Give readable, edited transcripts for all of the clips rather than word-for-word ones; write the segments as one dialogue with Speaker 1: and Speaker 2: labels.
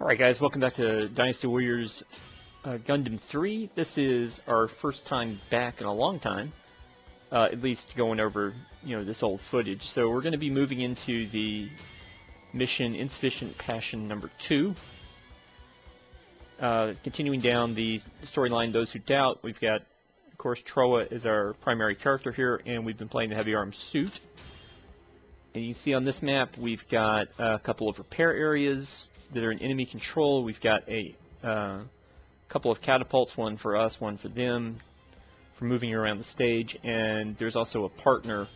Speaker 1: Alright guys, welcome back to Dynasty Warriors Gundam 3. This is our first time back in a long time, at least going over, this old footage. So we're going to be moving into the mission Insufficient Passion number 2. Continuing down the storyline Those Who Doubt, we've got, of course, Troa is our primary character here, and we've been playing the Heavy Arms suit. And you can see on this map we've got a couple of repair areas that are in enemy control. We've got a couple of catapults, one for us, one for them, for moving around the stage. And there's also a partner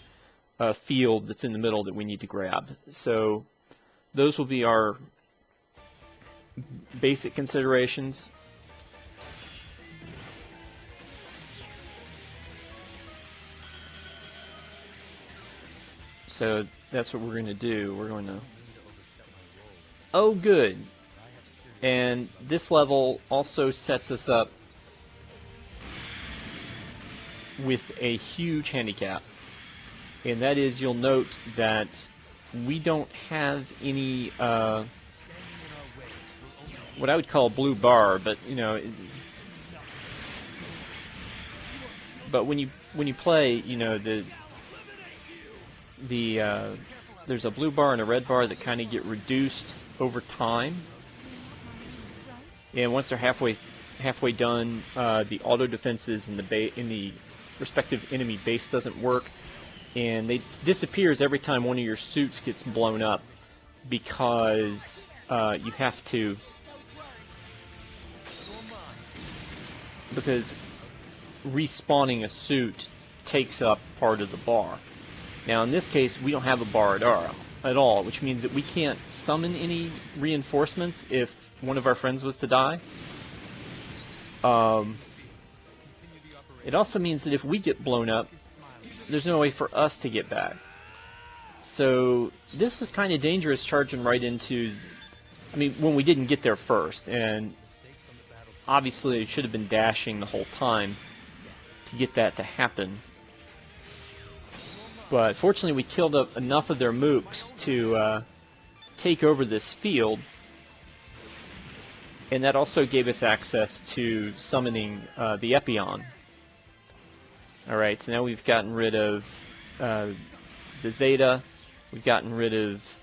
Speaker 1: field that's in the middle that we need to grab. So those will be our basic considerations. So that's what we're going to do. We're going to... Oh, good. And this level also sets us up with a huge handicap. And that is, you'll note that we don't have any, what I would call blue bar, but, but when you play, there's a blue bar and a red bar that kind of get reduced over time, and once they're halfway done, the auto defenses in the respective enemy base doesn't work, and it disappears every time one of your suits gets blown up, because you have to, because respawning a suit takes up part of the bar. Now in this case, we don't have a bar at all, which means that we can't summon any reinforcements if one of our friends was to die. It also means that if we get blown up, there's no way for us to get back. So this was kind of dangerous, charging right into, when we didn't get there first, and obviously it should have been dashing the whole time to get that to happen. But fortunately, we killed up enough of their mooks to take over this field, and that also gave us access to summoning the Epion. Alright, so now we've gotten rid of the Zeta, we've gotten rid of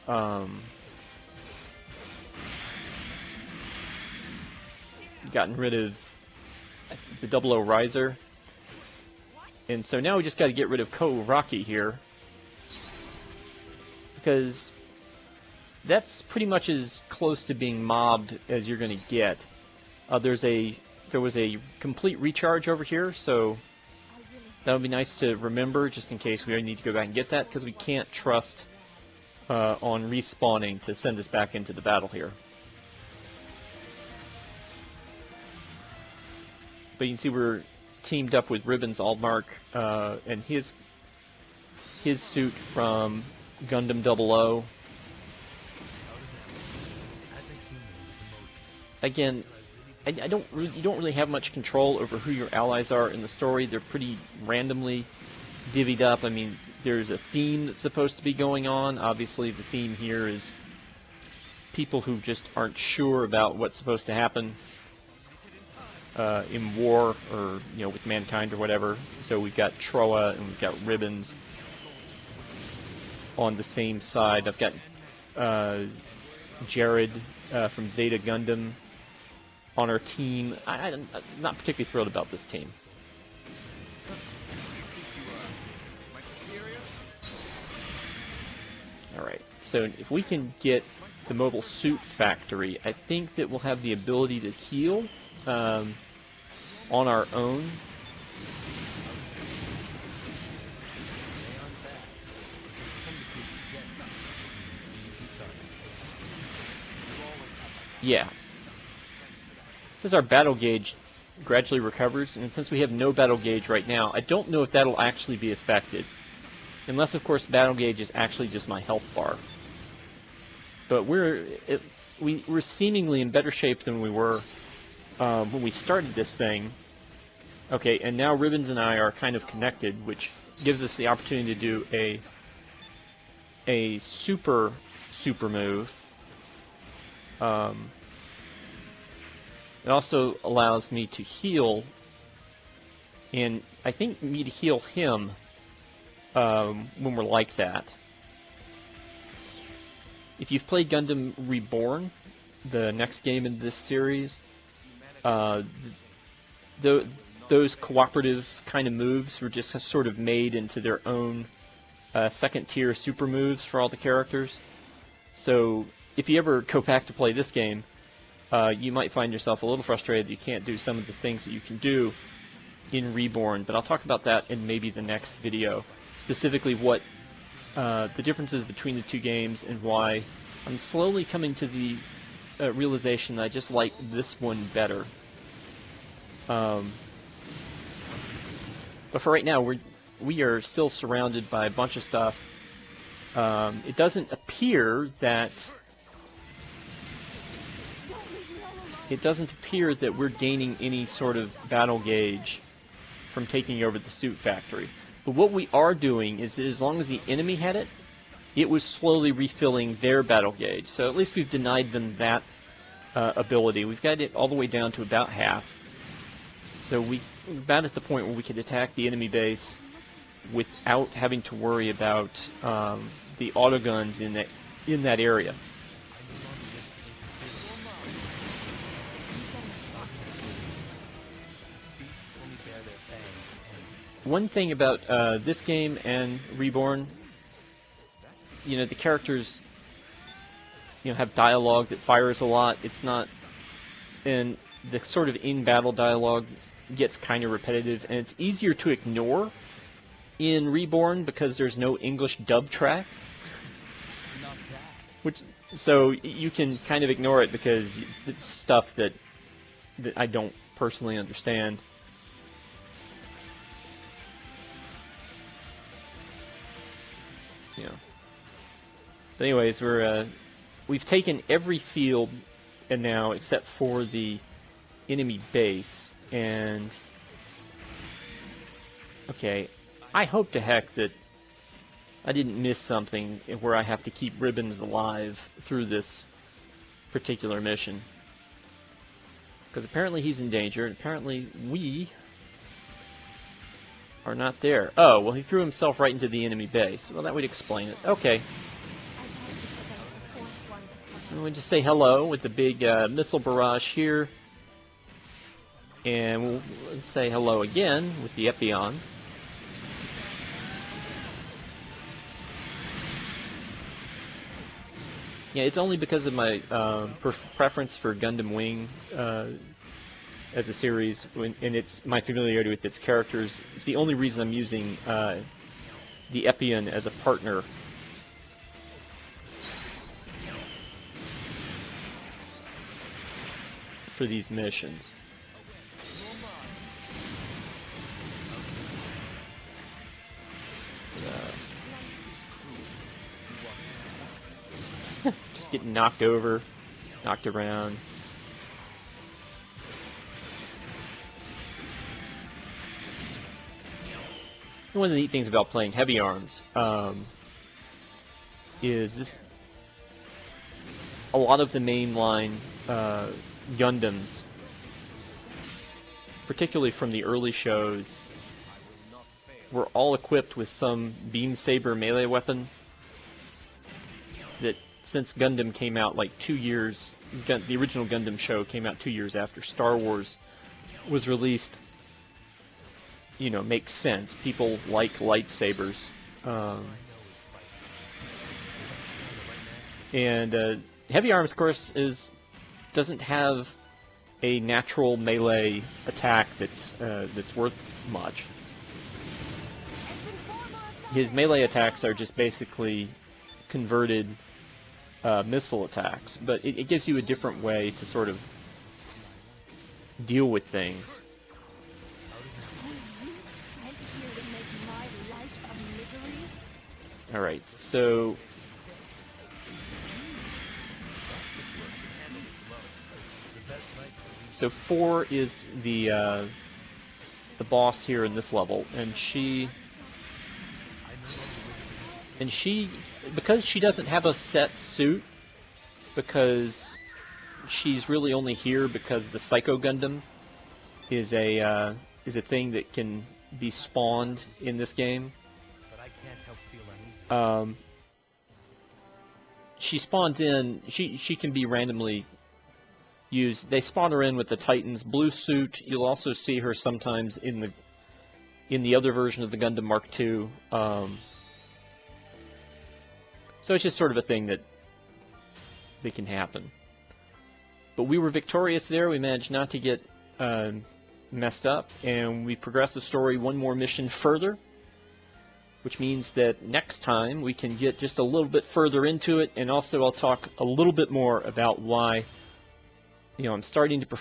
Speaker 1: the 00 Riser. And so now we just got to get rid of Ko-Uraki here, because that's pretty much as close to being mobbed as you're going to get. There was a complete recharge over here, so that would be nice to remember just in case we need to go back and get that, because we can't trust on respawning to send us back into the battle here. But you can see we're teamed up with Ribbons Aldmark and his suit from Gundam 00. Again, you don't really have much control over who your allies are in the story. They're pretty randomly divvied up. There's a theme that's supposed to be going on. Obviously, the theme here is people who just aren't sure about what's supposed to happen in war, or with mankind or whatever. So we've got Troa and we've got Ribbons on the same side. I've got Jared from Zeta Gundam on our team. I'm not particularly thrilled about this team. Alright, so if we can get the mobile suit factory, I think that we'll have the ability to heal on our own. Yeah. Since our battle gauge gradually recovers, and since we have no battle gauge right now, I don't know if that'll actually be affected. Unless, of course, battle gauge is actually just my health bar. But we're seemingly in better shape than we were when we started this thing. Okay, and now Ribbons and I are kind of connected, which gives us the opportunity to do a super move. It also allows me to heal, and I think me to heal him when we're like that. If you've played Gundam Reborn, the next game in this series, those cooperative kind of moves were just sort of made into their own second-tier super moves for all the characters. So if you ever go back to play this game, you might find yourself a little frustrated that you can't do some of the things that you can do in Reborn, but I'll talk about that in maybe the next video, specifically what the differences between the two games and why I'm slowly coming to the realization that I just like this one better. But for right now, we are still surrounded by a bunch of stuff. It doesn't appear that we're gaining any sort of battle gauge from taking over the suit factory. But what we are doing is that as long as the enemy had it, it was slowly refilling their battle gauge. So at least we've denied them that ability. We've got it all the way down to about half. So we're about at the point where we could attack the enemy base without having to worry about the autoguns in that area. One thing about this game and Reborn, the characters, have dialogue that fires a lot. It's not, and the sort of in-battle dialogue gets kind of repetitive, and it's easier to ignore in Reborn because there's no English dub track. So you can kind of ignore it because it's stuff that I don't personally understand. But anyways, we've taken every field and now except for the enemy base, and okay, I hope to heck that I didn't miss something where I have to keep Ribbons alive through this particular mission, because apparently he's in danger, and apparently we are not there. Oh, well, he threw himself right into the enemy base. Well, that would explain it. Okay. And we'll just say hello with the big missile barrage here. And we'll say hello again with the Epion. Yeah, it's only because of my preference for Gundam Wing as a series, and it's my familiarity with its characters. It's the only reason I'm using the Epion as a partner. For these missions. Just getting knocked over, knocked around. One of the neat things about playing Heavy Arms is a lot of the mainline Gundams, particularly from the early shows, were all equipped with some beam saber melee weapon that, since Gundam came out like 2 years, the original Gundam show came out 2 years after Star Wars was released, makes sense. People like lightsabers. And Heavy Arms, of course, doesn't have a natural melee attack that's worth much. His melee attacks are just basically converted missile attacks, but it gives you a different way to sort of deal with things. Alright, so So 4 is the boss here in this level, and she because she doesn't have a set suit, because she's really only here because the Psycho Gundam is a thing that can be spawned in this game.
Speaker 2: But I can't help feel uneasy.
Speaker 1: She spawns in. She can be randomly used. They spawn her in with the Titan's blue suit. You'll also see her sometimes in the other version of the Gundam Mark II. So it's just sort of a thing that can happen. But we were victorious there. We managed not to get messed up, and we progressed the story one more mission further, which means that next time we can get just a little bit further into it, and also I'll talk a little bit more about why, I'm starting to prefer